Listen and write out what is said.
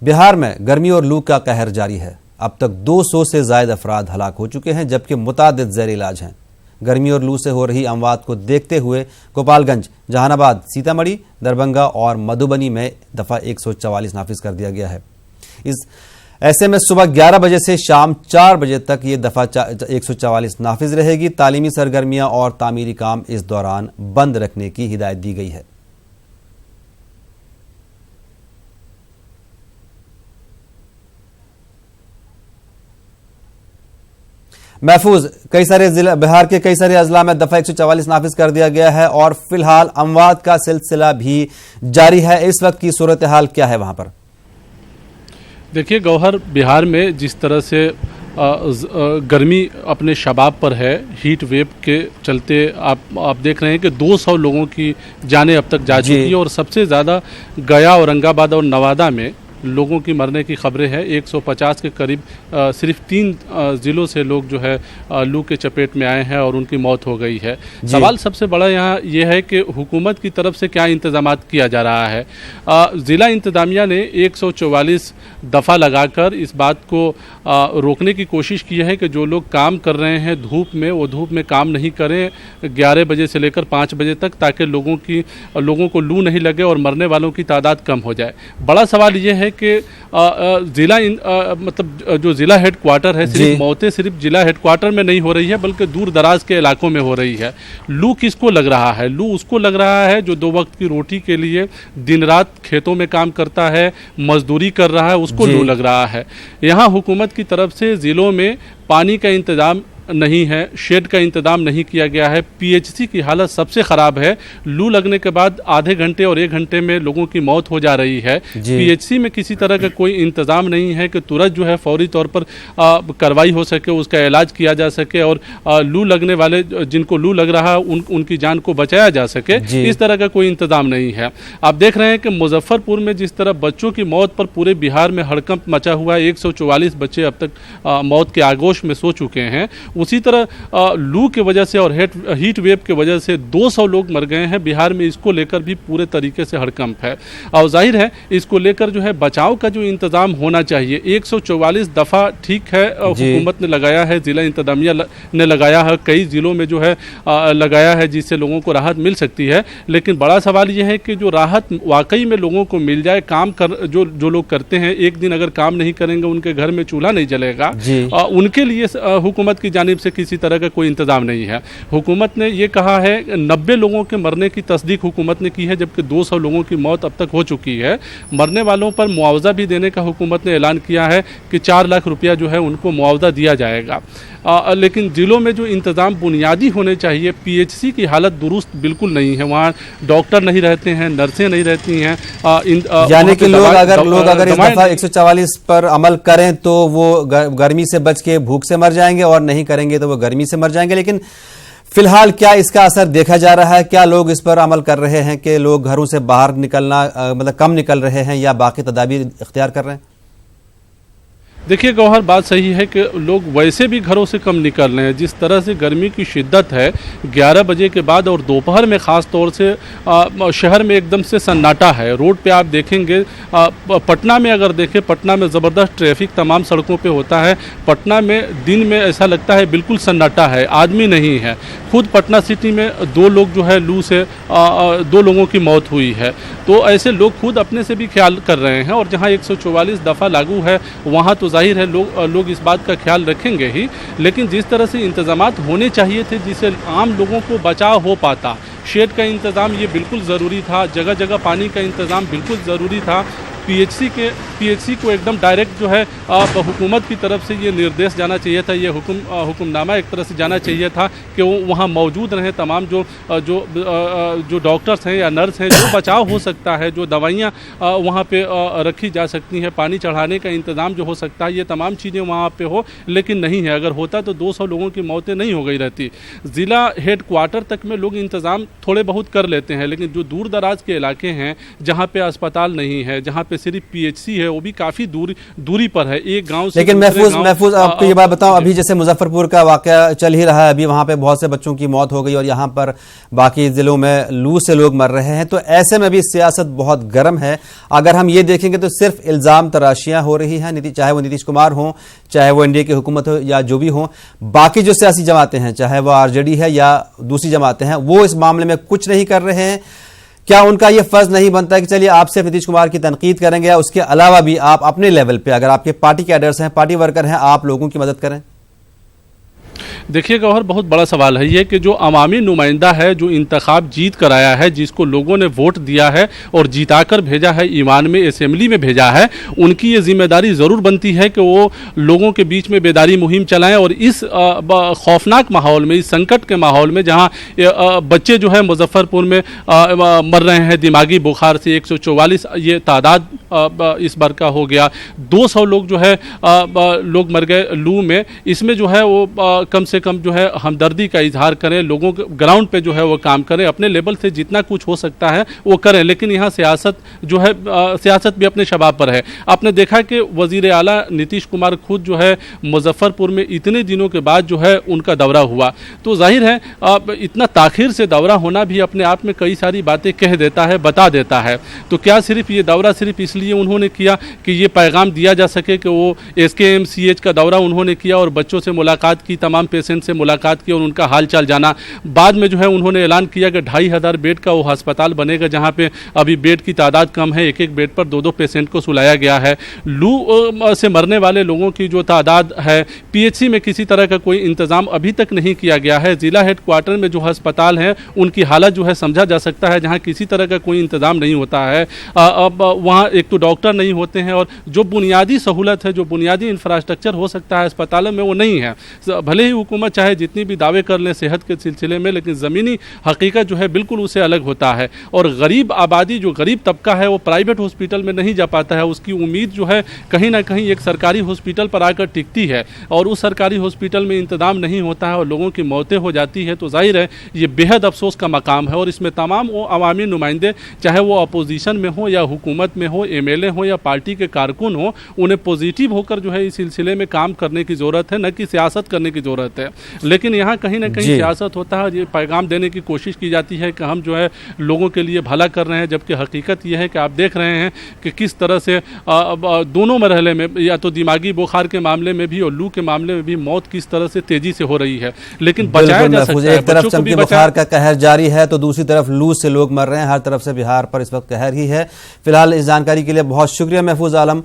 बिहार में गर्मी और लू का कहर जारी है। अब तक 200 से ज्यादा अफराद हलाक हो चुके हैं, जबकि मुतादिद ज़ेर इलाज हैं। गर्मी और लू से हो रही अमवात को देखते हुए गोपालगंज, जहानाबाद, सीतामढ़ी, दरभंगा और मधुबनी में दफा 144 नाफिज कर दिया गया है। ऐसे में सुबह 11 बजे से शाम 4 बजे तक ये दफा 144 नाफिज रहेगी। तालीमी सरगर्मियां और तामीरी काम इस दौरान बंद रखने की हिदायत दी गई है। महफूज, कई सारे जिला बिहार के कई सारे अजला में दफा 144 नाफिज कर दिया गया है और फिलहाल अमवात का सिलसिला भी जारी है। इस वक्त की सूरत हाल क्या है वहां पर? देखिए गौहर, बिहार में जिस तरह से गर्मी अपने शबाब पर है, हीट वेव के चलते आप देख रहे हैं कि 200 लोगों की जानें अब तक जा चुकी है और सबसे ज़्यादा गया, औरंगाबाद और नवादा में लोगों की मरने की खबरें हैं। 150 के करीब सिर्फ 3 ज़िलों से लोग जो है लू के चपेट में आए हैं और उनकी मौत हो गई है। सवाल सबसे बड़ा यहाँ ये है कि हुकूमत की तरफ से क्या इंतजामात किया जा रहा है। ज़िला इंतज़ामिया ने 144 दफ़ा लगाकर इस बात को रोकने की कोशिश की है कि जो लोग काम कर रहे हैं धूप में, वो धूप में काम नहीं करें 11 बजे से लेकर 5 बजे तक, ताकि लोगों को लू नहीं लगे और मरने वालों की तादाद कम हो जाए। बड़ा सवाल ये है कि जिला मतलब जो जिला हेडक्वार्टर है, सिर्फ मौतें सिर्फ जिला हेडक्वार्टर में नहीं हो रही है बल्कि दूर दराज के इलाकों में हो रही है। लू किसको लग रहा है? लू उसको लग रहा है जो 2 वक्त की रोटी के लिए दिन रात खेतों में काम करता है, मजदूरी कर रहा है, उसको लू लग रहा है। यहाँ हुकूमत की तरफ से जिलों में पानी का इंतजाम नहीं है, शेड का इंतजाम नहीं किया गया है। पीएचसी की हालत सबसे ख़राब है। लू लगने के बाद आधे घंटे और 1 घंटे में लोगों की मौत हो जा रही है। पीएचसी में किसी तरह का कोई इंतजाम नहीं है कि तुरंत जो है फौरी तौर पर कार्रवाई हो सके, उसका इलाज किया जा सके और लू लगने वाले जिनको लू लग रहा है उनकी जान को बचाया जा सके। इस तरह का कोई इंतजाम नहीं है। आप देख रहे हैं कि मुजफ्फरपुर में जिस तरह बच्चों की मौत पर पूरे बिहार में हड़कंप मचा हुआ है, 144 बच्चे अब तक मौत के आगोश में सो चुके हैं। उसी तरह लू की वजह से और हीट वेव की वजह से 200 लोग मर गए हैं बिहार में। इसको लेकर भी पूरे तरीके से हड़कंप है और जाहिर है इसको लेकर जो है बचाव का जो इंतजाम होना चाहिए। 144 दफ़ा ठीक है हुकूमत ने लगाया है, जिला इंतजामिया ने लगाया है, कई ज़िलों में जो है लगाया है जिससे लोगों को राहत मिल सकती है। लेकिन बड़ा सवाल यह है कि जो राहत वाकई में लोगों को मिल जाए, काम कर जो लोग करते हैं, एक दिन अगर काम नहीं करेंगे उनके घर में चूल्हा नहीं जलेगा, उनके लिए हुकूमत की जानिब से किसी तरह का कोई इंतजाम नहीं है। हुकूमत ने ये कहा है 90 लोगों के मरने की तस्दीक हुकूमत ने की है, जबकि 200 लोगों की मौत अब तक हो चुकी है। मरने वालों पर मुआवजा भी देने का हुकूमत ने ऐलान किया है कि 4 लाख रुपया जो है उनको मुआवजा दिया जाएगा। लेकिन जिलों में जो इंतज़ाम बुनियादी होने चाहिए, पीएचसी की हालत दुरुस्त बिल्कुल नहीं है। वहाँ डॉक्टर नहीं रहते हैं, नर्सें नहीं रहती हैं। यानी कि लोग अगर इस दफा 144 पर अमल करें तो वो गर्मी से बच के भूख से मर जाएंगे और नहीं करेंगे तो वो गर्मी से मर जाएंगे। लेकिन फिलहाल क्या इसका असर देखा जा रहा है? क्या लोग इस पर अमल कर रहे हैं कि लोग घरों से बाहर निकलना मतलब कम निकल रहे हैं या बाकी तदाबीर इख्तियार कर रहे हैं? देखिए गौहर, बात सही है कि लोग वैसे भी घरों से कम निकल रहे हैं। जिस तरह से गर्मी की शिद्दत है, 11 बजे के बाद और दोपहर में ख़ास तौर से शहर में एकदम से सन्नाटा है। रोड पे आप देखेंगे, पटना में अगर देखें, पटना में ज़बरदस्त ट्रैफिक तमाम सड़कों पे होता है। पटना में दिन में ऐसा लगता है बिल्कुल सन्नाटा है, आदमी नहीं है। खुद पटना सिटी में 2 लोग जो है लू से 2 लोगों की मौत हुई है। तो ऐसे लोग खुद अपने से भी ख्याल कर रहे हैं और जहाँ 144 दफ़ा लागू है वहाँ तो जाहिर है लोग इस बात का ख्याल रखेंगे ही। लेकिन जिस तरह से इंतजामात होने चाहिए थे जिससे आम लोगों को बचाव हो पाता, शेड का इंतज़ाम ये बिल्कुल ज़रूरी था, जगह जगह पानी का इंतज़ाम बिल्कुल ज़रूरी था। पीएचसी को एकदम डायरेक्ट जो है हुकूमत की तरफ से ये निर्देश जाना चाहिए था, ये हुक्मनामा एक तरह से जाना चाहिए था कि वो वहाँ मौजूद रहें तमाम जो डॉक्टर्स हैं या नर्स हैं, जो बचाव हो सकता है, जो दवाइयाँ वहाँ पे रखी जा सकती हैं, पानी चढ़ाने का इंतज़ाम जो हो सकता है, ये तमाम चीज़ें वहाँ पे हो। लेकिन नहीं है। अगर होता तो 200 लोगों की मौतें नहीं हो गई रहती। ज़िला हेडक्वार्टर तक में लोग इंतज़ाम थोड़े बहुत कर लेते हैं, लेकिन जो दूर दराज के इलाके हैं, जहाँ पे अस्पताल नहीं है, जहाँ पे सिर्फ पीएचसी है, वो भी काफी दूरी पर है, एक गांव से। लेकिन महफूज आपको ये बात बताऊं, अभी जैसे मुजफ्फरपुर का वाकया चल ही रहा है, अभी वहां पे बहुत से बच्चों की मौत हो गई और यहाँ पर बाकी जिलों में लू से लोग मर रहे हैं, तो ऐसे में भी सियासत बहुत गर्म है। अगर हम ये देखेंगे तो सिर्फ इल्जाम तराशियां हो रही हैं, चाहे वो नीतीश कुमार हो, चाहे वो एनडीए की हुकूमत हो या जो भी हो, बाकी जो सियासी जमातें हैं, चाहे वो आरजेडी है या दूसरी जमातें हैं, वो इस मामले में कुछ नहीं कर रहे हैं। क्या उनका ये फर्ज नहीं बनता है कि चलिए आप सिर्फ नीतीश कुमार की तनकीद करेंगे या उसके अलावा भी आप अपने लेवल पे, अगर आपके पार्टी कैडर्स हैं, पार्टी वर्कर हैं, आप लोगों की मदद करें? देखिए गौहर, बहुत बड़ा सवाल है ये कि जो अवामी नुमाइंदा है, जो इंतखाब जीत कर आया है, जिसको लोगों ने वोट दिया है और जिताकर भेजा है, ईमान में असेंबली में भेजा है, उनकी ये जिम्मेदारी ज़रूर बनती है कि वो लोगों के बीच में बेदारी मुहिम चलाएं। और इस खौफनाक माहौल में, इस संकट के माहौल में, जहाँ बच्चे जो है मुजफ्फरपुर में मर रहे हैं दिमागी बुखार से, 144 ये तादाद इस बार का हो गया, 200 लोग जो है लोग मर गए लू में। इसमें जो है वो कम से कम जो है हमदर्दी का इजहार करें, लोगों के ग्राउंड पे जो है वो काम करें, अपने लेवल से जितना कुछ हो सकता है वो करें। लेकिन यहाँ सियासत जो है, सियासत भी अपने शबाब पर है। आपने देखा कि वजीर आला नीतीश कुमार खुद जो है मुजफ्फरपुर में इतने दिनों के बाद जो है उनका दौरा हुआ, तो जाहिर है इतना ताखिर से दौरा होना भी अपने आप में कई सारी बातें कह देता है, बता देता है। तो क्या सिर्फ ये दौरा सिर्फ इसलिए उन्होंने किया कि ये पैगाम दिया जा सके कि वो SKMCH का दौरा उन्होंने किया और बच्चों से मुलाकात की, तमाम पेशेंट से मुलाकात की और उनका हाल चाल जाना। बाद में जो है उन्होंने ऐलान किया कि 2500 बेड का वो अस्पताल बनेगा, जहां पे अभी बेड की तादाद कम है, एक एक बेड पर 2-2 पेशेंट को सुलाया गया है। लू से मरने वाले लोगों की जो तादाद है, PHC में किसी तरह का कोई इंतजाम अभी तक नहीं किया गया है। जिला हेडक्वार्टर में जो अस्पताल है उनकी हालत जो है समझा जा सकता है, जहाँ किसी तरह का कोई इंतजाम नहीं होता है। अब वहाँ एक तो डॉक्टर नहीं होते हैं और जो बुनियादी सहूलत है, जो बुनियादी इंफ्रास्ट्रक्चर हो सकता है अस्पतालों में, वो नहीं है। भले ही हुकूमत चाहे जितनी भी दावे कर लें सेहत के सिलसिले में, लेकिन ज़मीनी हकीकत जो है बिल्कुल उससे अलग होता है। और गरीब आबादी, जो गरीब तबका है, वो प्राइवेट हॉस्पिटल में नहीं जा पाता है। उसकी उम्मीद जो है कहीं ना कहीं एक सरकारी हॉस्पिटल पर आकर टिकती है, और उस सरकारी हॉस्पिटल में इंतजाम नहीं होता है और लोगों की मौतें हो जाती है। तो जाहिर है ये बेहद अफसोस का मकाम है, और इसमें तमाम वो अवामी नुमाइंदे, चाहे वो अपोजिशन में हो या हुकूमत में हो, MLA हो या पार्टी के कारकुन हो, उन्हें पॉजिटिव होकर जो है इस सिलसिले में काम करने की ज़रूरत है, न कि सियासत करने की ज़रूरत है। लेकिन यहाँ कहीं ना कहीं सियासत होता है, ये पैगाम देने की कोशिश की जाती है कि हम जो है लोगों के लिए भला कर रहे हैं, जबकि हकीकत ये है कि आप देख रहे हैं कि किस तरह से दोनों मरहले में, या तो दिमागी बुखार के मामले में भी और लू के मामले में भी, मौत किस तरह से तेजी से हो रही है। लेकिन बचाया जा सकता है। एक तरफ चमकी बुखार का कहर जारी है तो दूसरी तरफ लू से लोग मर रहे हैं। हर तरफ से बिहार पर इस वक्त कहर ही है। फिलहाल इस जानकारी के लिए बहुत शुक्रिया महफूज आलम।